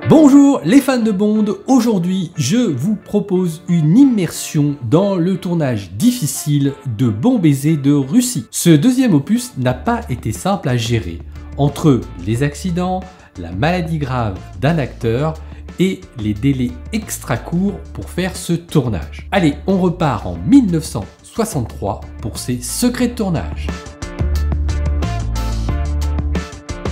Bonjour les fans de Bond, aujourd'hui je vous propose une immersion dans le tournage difficile de Bon Baiser de Russie. Ce deuxième opus n'a pas été simple à gérer, entre les accidents, la maladie grave d'un acteur et les délais extra courts pour faire ce tournage. Allez, on repart en 1963 pour ces secrets de tournage.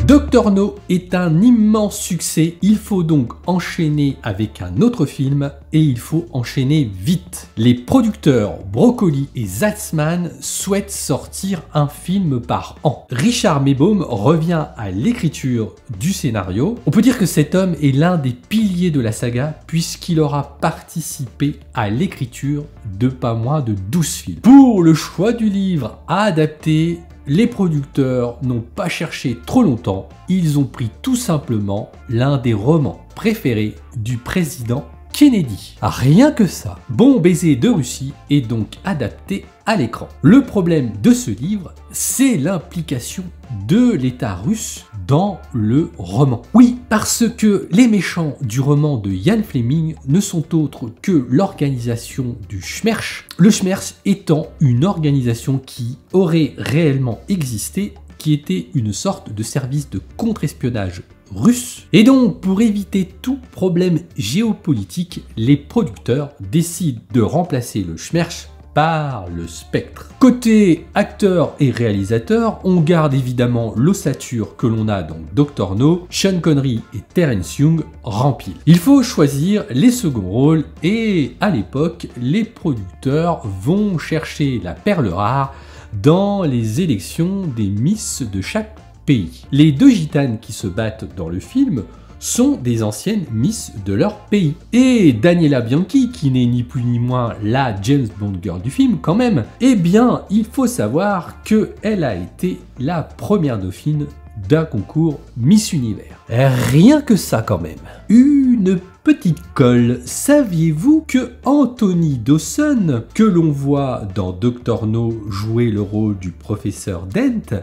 Dr No est un immense succès, il faut donc enchaîner avec un autre film et il faut enchaîner vite. Les producteurs Broccoli et Saltzman souhaitent sortir un film par an. Richard Maybaum revient à l'écriture du scénario. On peut dire que cet homme est l'un des piliers de la saga puisqu'il aura participé à l'écriture de pas moins de 12 films. Pour le choix du livre à adapter, les producteurs n'ont pas cherché trop longtemps, ils ont pris tout simplement l'un des romans préférés du président Kennedy. Rien que ça, Bon Baiser de Russie est donc adapté à l'écran. Le problème de ce livre, c'est l'implication de l'État russe dans le roman. Oui, parce que les méchants du roman de Ian Fleming ne sont autres que l'organisation du Smersh. Le Smersh étant une organisation qui aurait réellement existé, qui était une sorte de service de contre-espionnage russe. Et donc, pour éviter tout problème géopolitique, les producteurs décident de remplacer le Smersh par le Spectre. Côté acteur et réalisateur, on garde évidemment l'ossature que l'on a dans Dr No, Sean Connery et Terence Young remplis. Il faut choisir les seconds rôles et à l'époque, les producteurs vont chercher la perle rare dans les élections des Miss de chaque pays. Les deux gitanes qui se battent dans le film sont des anciennes Miss de leur pays. Et Daniela Bianchi, qui n'est ni plus ni moins la James Bond girl du film quand même, eh bien, il faut savoir qu'elle a été la première dauphine d'un concours Miss Univers. Rien que ça quand même. Une petite colle, saviez-vous que Anthony Dawson, que l'on voit dans Dr No jouer le rôle du professeur Dent,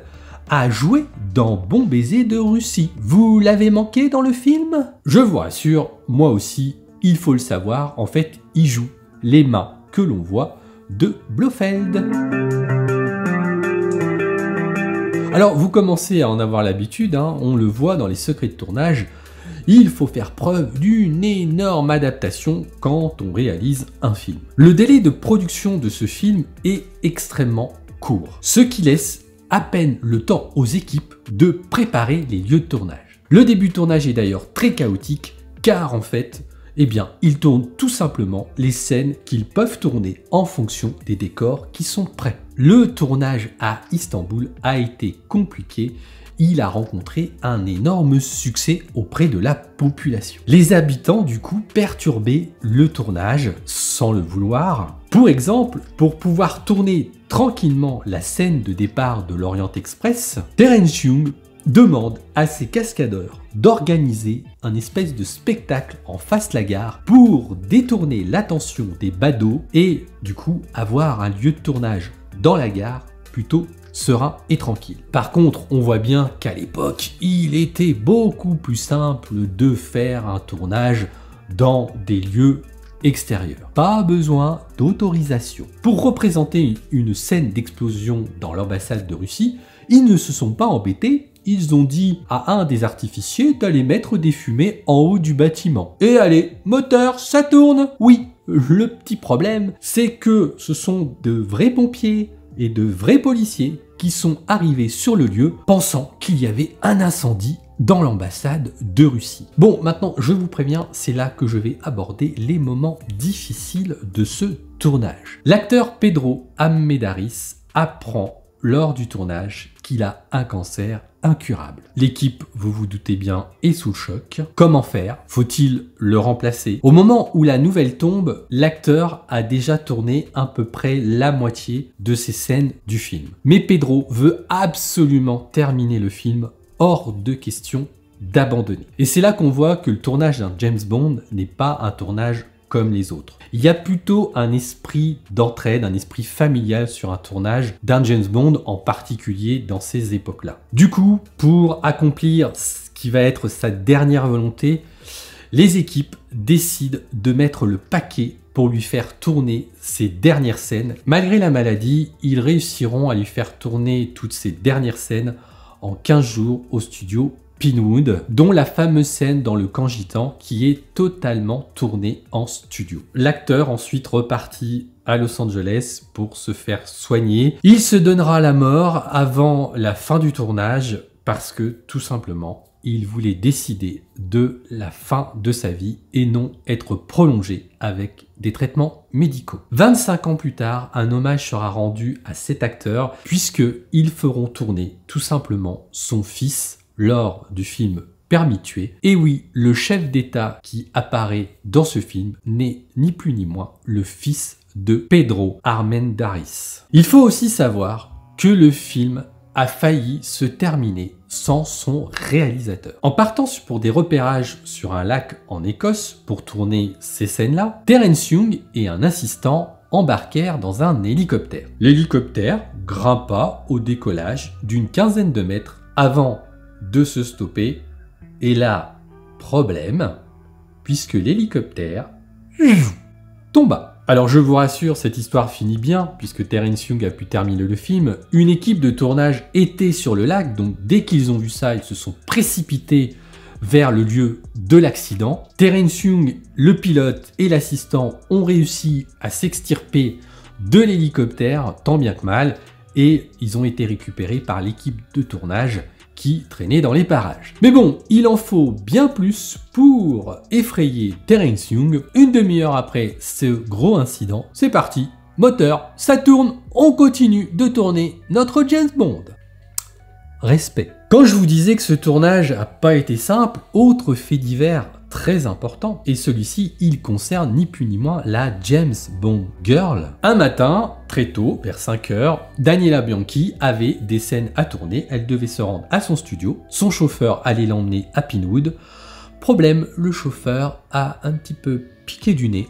a joué dans Bon Baiser de Russie? Vous l'avez manqué dans le film? Je vous rassure, moi aussi, il faut le savoir, en fait, il joue les mains que l'on voit de Blofeld. Alors, vous commencez à en avoir l'habitude, hein, on le voit dans les secrets de tournage, il faut faire preuve d'une énorme adaptation quand on réalise un film. Le délai de production de ce film est extrêmement court, ce qui laisse à peine le temps aux équipes de préparer les lieux de tournage. Le début de tournage est d'ailleurs très chaotique car en fait, eh bien, ils tournent tout simplement les scènes qu'ils peuvent tourner en fonction des décors qui sont prêts. Le tournage à Istanbul a été compliqué. Il a rencontré un énorme succès auprès de la population. Les habitants, du coup, perturbaient le tournage sans le vouloir. Pour exemple, pour pouvoir tourner tranquillement la scène de départ de l'Orient Express, Terence Young demande à ses cascadeurs d'organiser un espèce de spectacle en face de la gare pour détourner l'attention des badauds et, du coup, avoir un lieu de tournage dans la gare plutôt serein et tranquille. Par contre, on voit bien qu'à l'époque, il était beaucoup plus simple de faire un tournage dans des lieux extérieurs. Pas besoin d'autorisation. Pour représenter une scène d'explosion dans l'ambassade de Russie, ils ne se sont pas embêtés. Ils ont dit à un des artificiers d'aller mettre des fumées en haut du bâtiment. Et allez, moteur, ça tourne! Oui, le petit problème, c'est que ce sont de vrais pompiers et de vrais policiers qui sont arrivés sur le lieu pensant qu'il y avait un incendie dans l'ambassade de Russie. Bon, maintenant, je vous préviens, c'est là que je vais aborder les moments difficiles de ce tournage. L'acteur Pedro Armendáriz apprend lors du tournage qu'il a un cancer incurable. L'équipe, vous vous doutez bien, est sous le choc. Comment faire? Faut-il le remplacer? Au moment où la nouvelle tombe, l'acteur a déjà tourné à peu près la moitié de ces scènes du film. Mais Pedro veut absolument terminer le film, hors de question d'abandonner. Et c'est là qu'on voit que le tournage d'un James Bond n'est pas un tournage comme les autres. Il y a plutôt un esprit d'entraide, un esprit familial sur un tournage d'un James Bond, en particulier dans ces époques-là. Du coup, pour accomplir ce qui va être sa dernière volonté, les équipes décident de mettre le paquet pour lui faire tourner ses dernières scènes. Malgré la maladie, ils réussiront à lui faire tourner toutes ces dernières scènes en 15 jours au studio Pinewood, dont la fameuse scène dans le camp gitan qui est totalement tournée en studio. L'acteur ensuite repartit à Los Angeles pour se faire soigner. Il se donnera la mort avant la fin du tournage parce que tout simplement, il voulait décider de la fin de sa vie et non être prolongé avec des traitements médicaux. 25 ans plus tard, un hommage sera rendu à cet acteur puisqu'ils feront tourner tout simplement son fils lors du film Permis de tuer. Et oui, le chef d'État qui apparaît dans ce film n'est ni plus ni moins le fils de Pedro Armendáriz. Il faut aussi savoir que le film a failli se terminer sans son réalisateur. En partant pour des repérages sur un lac en Écosse pour tourner ces scènes-là, Terence Young et un assistant embarquèrent dans un hélicoptère. L'hélicoptère grimpa au décollage d'une quinzaine de mètres avant de se stopper. Et là, problème, puisque l'hélicoptère tomba. Alors je vous rassure, cette histoire finit bien, puisque Terence Young a pu terminer le film. Une équipe de tournage était sur le lac, donc dès qu'ils ont vu ça, ils se sont précipités vers le lieu de l'accident. Terence Young, le pilote et l'assistant ont réussi à s'extirper de l'hélicoptère, tant bien que mal, et ils ont été récupérés par l'équipe de tournage qui traînait dans les parages. Mais bon, il en faut bien plus pour effrayer Terence Young. Une demi-heure après ce gros incident, c'est parti, moteur, ça tourne, on continue de tourner notre James Bond. Respect. Quand je vous disais que ce tournage n'a pas été simple, autre fait divers très important, et celui-ci, il concerne ni plus ni moins la James Bond Girl. Un matin, très tôt, vers 5 h, Daniela Bianchi avait des scènes à tourner, elle devait se rendre à son studio, son chauffeur allait l'emmener à Pinewood. Problème, le chauffeur a un petit peu piqué du nez,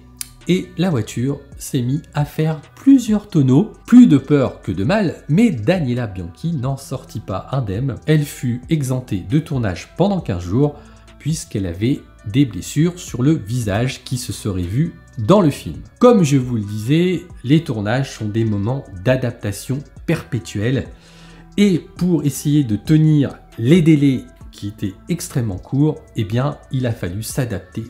et la voiture s'est mise à faire plusieurs tonneaux. Plus de peur que de mal, mais Daniela Bianchi n'en sortit pas indemne. Elle fut exemptée de tournage pendant 15 jours, puisqu'elle avait des blessures sur le visage qui se seraient vues dans le film. Comme je vous le disais, les tournages sont des moments d'adaptation perpétuelle, et pour essayer de tenir les délais qui étaient extrêmement courts, eh bien, il a fallu s'adapter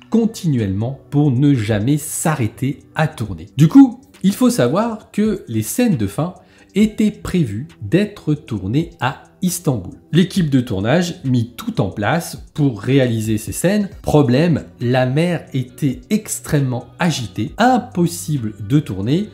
continuellement pour ne jamais s'arrêter à tourner. Du coup, il faut savoir que les scènes de fin étaient prévues d'être tournées à Istanbul. L'équipe de tournage mit tout en place pour réaliser ces scènes. Problème, la mer était extrêmement agitée, impossible de tourner.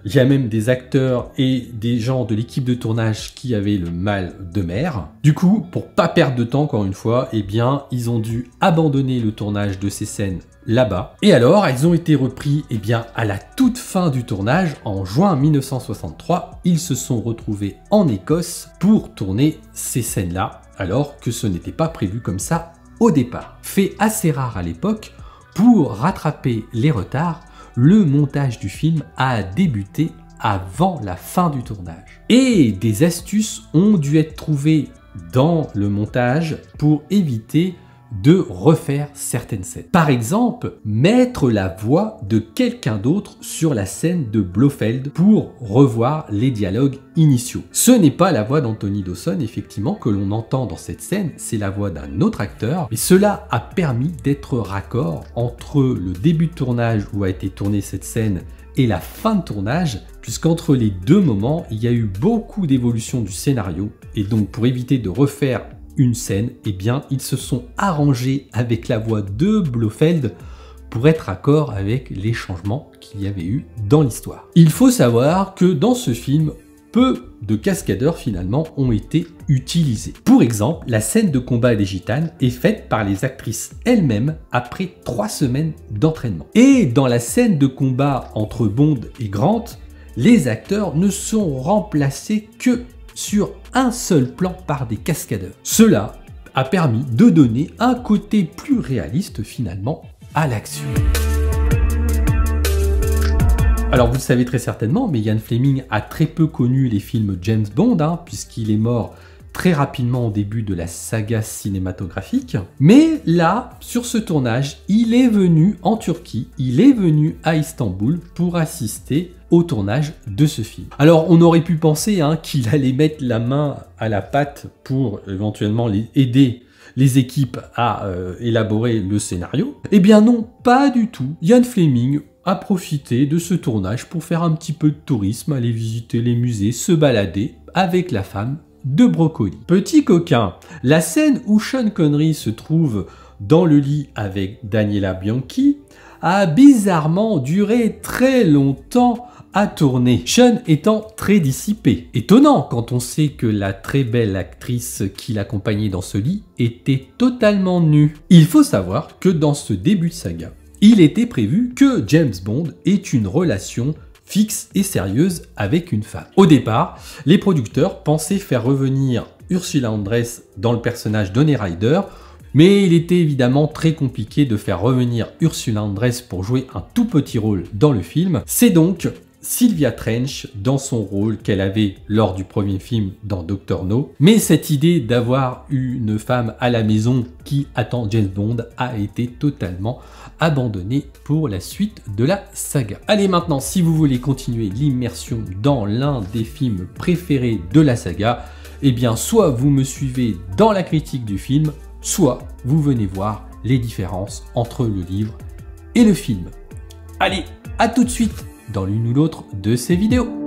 Il y a même des acteurs et des gens de l'équipe de tournage qui avaient le mal de mer. Du coup, pour pas perdre de temps encore une fois, eh bien, ils ont dû abandonner le tournage de ces scènes là-bas. Et alors, elles ont été repris eh bien, à la toute fin du tournage, en juin 1963. Ils se sont retrouvés en Écosse pour tourner ces scènes-là, alors que ce n'était pas prévu comme ça au départ. Fait assez rare à l'époque, pour rattraper les retards, le montage du film a débuté avant la fin du tournage. Et des astuces ont dû être trouvées dans le montage pour éviter de refaire certaines scènes. Par exemple, mettre la voix de quelqu'un d'autre sur la scène de Blofeld pour revoir les dialogues initiaux. Ce n'est pas la voix d'Anthony Dawson, effectivement, que l'on entend dans cette scène, c'est la voix d'un autre acteur, mais cela a permis d'être raccord entre le début de tournage où a été tournée cette scène et la fin de tournage, puisqu'entre les deux moments, il y a eu beaucoup d'évolution du scénario, et donc pour éviter de refaire une scène, eh bien, ils se sont arrangés avec la voix de Blofeld pour être accord avec les changements qu'il y avait eu dans l'histoire. Il faut savoir que dans ce film, peu de cascadeurs finalement ont été utilisés. Pour exemple, la scène de combat des gitanes est faite par les actrices elles-mêmes après 3 semaines d'entraînement. Et dans la scène de combat entre Bond et Grant, les acteurs ne sont remplacés que sur un seul plan par des cascadeurs. Cela a permis de donner un côté plus réaliste finalement à l'action. Alors vous le savez très certainement, mais Ian Fleming a très peu connu les films James Bond, puisqu'il est mort très rapidement au début de la saga cinématographique. Mais là, sur ce tournage, il est venu en Turquie, il est venu à Istanbul pour assister au tournage de ce film. Alors on aurait pu penser qu'il allait mettre la main à la pâte pour éventuellement aider les équipes à élaborer le scénario. Eh bien non, pas du tout. Ian Fleming a profité de ce tournage pour faire un petit peu de tourisme, aller visiter les musées, se balader avec la femme de Broccoli. Petit coquin, la scène où Sean Connery se trouve dans le lit avec Daniela Bianchi a bizarrement duré très longtemps à tourner, Sean étant très dissipé. Étonnant quand on sait que la très belle actrice qui l'accompagnait dans ce lit était totalement nue. Il faut savoir que dans ce début de saga, il était prévu que James Bond ait une relation fixe et sérieuse avec une femme. Au départ, les producteurs pensaient faire revenir Ursula Andress dans le personnage d'Honey Rider, mais il était évidemment très compliqué de faire revenir Ursula Andress pour jouer un tout petit rôle dans le film. C'est donc Sylvia Trench dans son rôle qu'elle avait lors du premier film dans Dr. No. Mais cette idée d'avoir une femme à la maison qui attend James Bond a été totalement abandonnée pour la suite de la saga. Allez, maintenant, si vous voulez continuer l'immersion dans l'un des films préférés de la saga, eh bien soit vous me suivez dans la critique du film, soit vous venez voir les différences entre le livre et le film. Allez, à tout de suite dans l'une ou l'autre de ces vidéos.